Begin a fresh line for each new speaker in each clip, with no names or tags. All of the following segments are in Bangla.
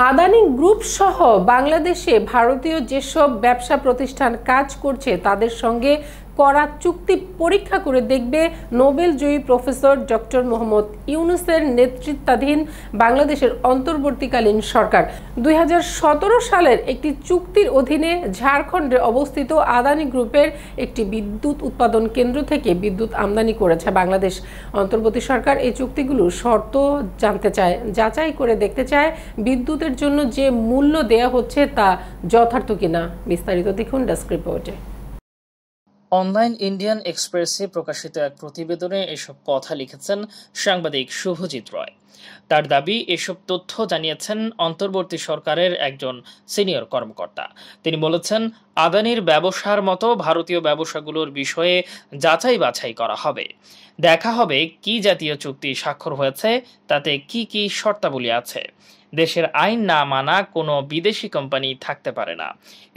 আদানি গ্রুপ সহ বাংলাদেশে ভারতীয় যেসব ব্যবসা প্রতিষ্ঠান কাজ করছে তাদের সঙ্গে করা চুক্তি পরীক্ষা করে দেখবে নোবেলজয়ী প্রফেসর ডক্টর মোহাম্মদ ইউনূসের নেতৃত্বাধীন বাংলাদেশের অন্তর্বর্তীকালীন সরকার। 2017 সালের একটি চুক্তির অধীনে ঝাড়খণ্ডে অবস্থিত আদানি গ্রুপের একটি বিদ্যুৎ উৎপাদন কেন্দ্র থেকে বিদ্যুৎ আমদানি করেছে বাংলাদেশ। অন্তর্বর্তী সরকার এই চুক্তিগুলোর শর্ত জানতে চায়, যাচাই করে দেখতে চায় বিদ্যুতের জন্য যে মূল্য দেয়া হচ্ছে তা যথার্থ কিনা। বিস্তারিত দেখুন ডেস্ক রিপোর্টে।
অনলাইন ইন্ডিয়ান এক্সপ্রেসে প্রকাশিত এক প্রতিবেদনে এসব কথা লিখেছেন সাংবাদিক শুভজিৎ রয়। তার দাবি, এসব তথ্য জানিয়েছেন অন্তর্বর্তী সরকারের একজন সিনিয়র কর্মকর্তা। তিনি বলেছেন, আদানির ব্যবসার মতো ভারতীয় ব্যবসাগুলোর বিষয়ে যাচাই বাছাই করা হবে। দেখা হবে কি জাতীয় চুক্তি স্বাক্ষর হয়েছে, তাতে কি কি শর্তাবলী আছে। দেশের আইন না মানা কোনো বিদেশি কোম্পানি থাকতে পারে না,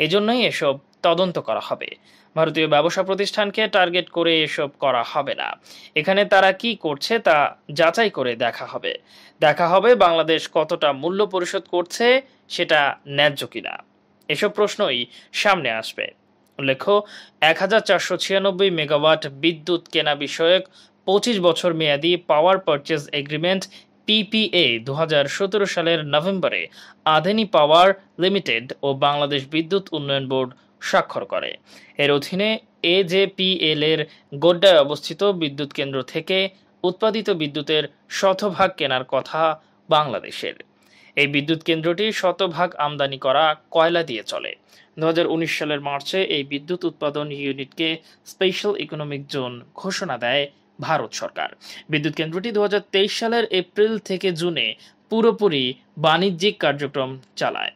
এজন্যই এসব তদন্ত করা হবে। ভারতীয় ব্যবসা প্রতিষ্ঠানকে টার্গেট করে এসব করা হবে না। এখানে তারা কি করছে তা যাচাই করে দেখা হবে বাংলাদেশ কতটা মূল্য পরিশোধ করছে, সেটা ন্যায্য কিনা। এসব প্রশ্নই সামনে আসবে। উল্লেখ্য, 1496 মেগাওয়াট বিদ্যুৎ কেনা বিষয়ক 25 বছর মেয়াদী পাওয়ার পারচেজ এগ্রিমেন্ট PPA 2017 সালের নভেম্বরে আদানি পাওয়ার লিমিটেড ও বাংলাদেশ বিদ্যুৎ উন্নয়ন বোর্ড স্বাক্ষর করে। এর অধীনে AJPL এর গোড্ডায় অবস্থিত বিদ্যুৎ কেন্দ্র থেকে উৎপাদিত বিদ্যুতের শতভাগ কেনার কথা বাংলাদেশের। এই বিদ্যুৎ কেন্দ্রটি শতভাগ আমদানি করা কয়লা দিয়ে চলে। 2019 সালের মার্চে এই বিদ্যুৎ উৎপাদন ইউনিটকে স্পেশাল ইকোনমিক জোন ঘোষণা দেয় ভারত সরকার। বিদ্যুৎ কেন্দ্রটি 2023 সালের এপ্রিল থেকে জুনে পুরোপুরি বাণিজ্যিক কার্যক্রম চালায়।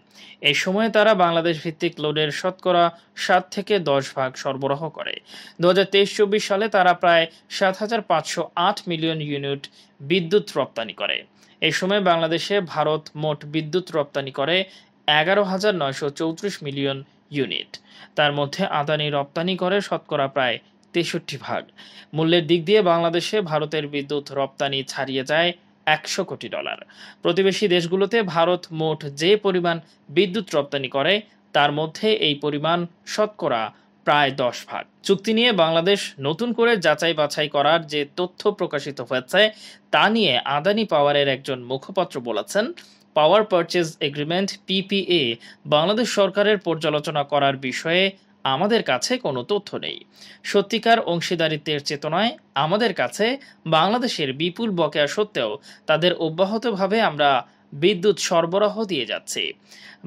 এই সময়ে তারা বাংলাদেশ ভিত্তিক লোডের শতকরা 7 থেকে 10 ভাগ সরবরাহ করে। 2023-24 সালে তারা প্রায় 7,508 মিলিয়ন ইউনিট বিদ্যুৎ রপ্তানি করে। এই সময় বাংলাদেশে ভারত মোট বিদ্যুৎ রপ্তানি করে 11,934 মিলিয়ন ইউনিট। তার মধ্যে আদানি রপ্তানি করে শতকরা প্রায় 63 ভাগ। মূল্যের দিক দিয়ে বাংলাদেশে ভারতের বিদ্যুৎ রপ্তানি ছাড়িয়ে যায় $100 কোটি। প্রতিবেশী দেশগুলোতে ভারত মোট যে পরিমাণ বিদ্যুৎ রপ্তানি করে তার মধ্যে এই পরিমাণ শতকরা প্রায় 10 ভাগ। চুক্তি নিয়ে বাংলাদেশ নতুন করে যাচাই বাছাই করার যে তথ্য প্রকাশিত হয়েছে তা নিয়ে আদানি পাওয়ারের একজন মুখপাত্র বলেছেন, পাওয়ার পারচেজ এগ্রিমেন্ট PPA বাংলাদেশ সরকারের পর্যালোচনা করার বিষয়ে আমাদের কাছে কোনো তথ্য নেই। সত্যিকার অংশীদারিত্বের চেতনায় আমাদের কাছে বাংলাদেশের বিপুল বকেয়া সত্ত্বেও তাদের অব্যাহতভাবে আমরা বিদ্যুৎ সরবরাহ দিয়ে যাচ্ছি।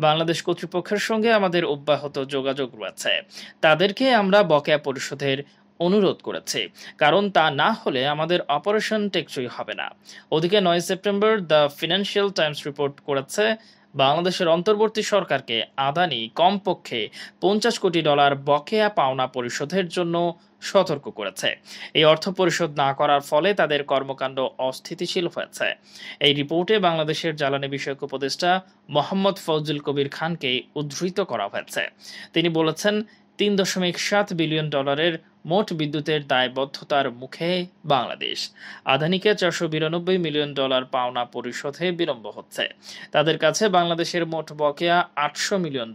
বাংলাদেশ কর্তৃপক্ষের সঙ্গে আমাদের অব্যাহত যোগাযোগ রয়েছে। তাদেরকে আমরা বকেয়া পরিশোধের অনুরোধ করেছি, কারণ তা না হলে আমাদের অপারেশন টেকসই হবে না। ওদিকে 9 September the financial Times report করেছে, বাংলাদেশের অন্তর্বর্তী সরকারকে আদানি কমপক্ষে $50 কোটি বকেয়া পাওনা পরিশোধের জন্য সতর্ক করেছে। এই অর্থ পরিশোধ না করার ফলে তাদের কর্মকাণ্ড অস্থিতিশীল হয়েছে। এই রিপোর্টে বাংলাদেশের জ্বালানি বিষয়ক উপদেষ্টা মোহাম্মদ ফজলুল কবির খানকে উদ্ধৃত করা হয়েছে। তিনি বলেছেন, $3.7 বিলিয়ন মোট বিদ্যুতের দায়বদ্ধতার মুখে বাংলাদেশ। আদানিকে $492 মিলিয়ন পাওনা পরিশোধে বিলম্ব হচ্ছে। তাদের কাছে বাংলাদেশের মোট বকেয়া $800 মিলিয়ন।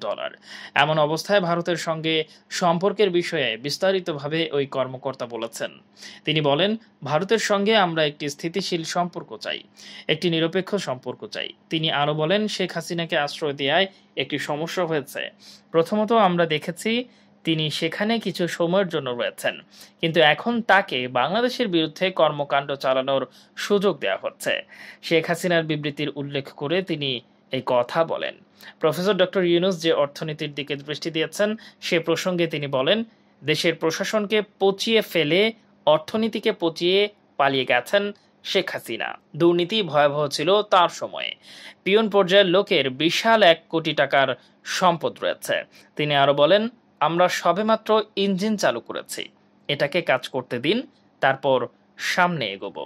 এমন অবস্থায় ভারতের সঙ্গে সম্পর্কের বিষয়ে বিস্তারিতভাবে ওই কর্মকর্তা বলেছেন। তিনি বলেন, ভারতের সঙ্গে আমরা একটি স্থিতিশীল সম্পর্ক চাই, একটি নিরপেক্ষ সম্পর্ক চাই। তিনি আরও বলেন, শেখ হাসিনাকে আশ্রয় দেওয়ায় একটি সমস্যা হয়েছে। প্রথমত আমরা দেখেছি তিনি সেখানে কিছু সময়ের জন্য রয়েছেন, কিন্তু এখন তাকে বাংলাদেশের বিরুদ্ধে কর্মকাণ্ড চালানোর সুযোগ দেওয়া হচ্ছে। শেখ হাসিনার বিবৃতির উল্লেখ করে তিনি এই কথা বলেন। প্রফেসর ডক্টর ইউনূস যে অর্থনীতির দিকে দৃষ্টি দিয়েছেন সে প্রসঙ্গে তিনি বলেন, দেশের প্রশাসনকে পচিয়ে ফেলে অর্থনীতিকে পচিয়ে পালিয়ে গেছেন শেখ হাসিনা। দুর্নীতি ভয়াবহ ছিল তার সময়ে। পিয়ন পর্যায়ের লোকের বিশাল $1 কোটি সম্পদ রয়েছে। তিনি আরো বলেন, আমরা সবেমাত্র ইঞ্জিন চালু করেছি, এটাকে কাজ করতে দিন, তারপর সামনে এগোবো।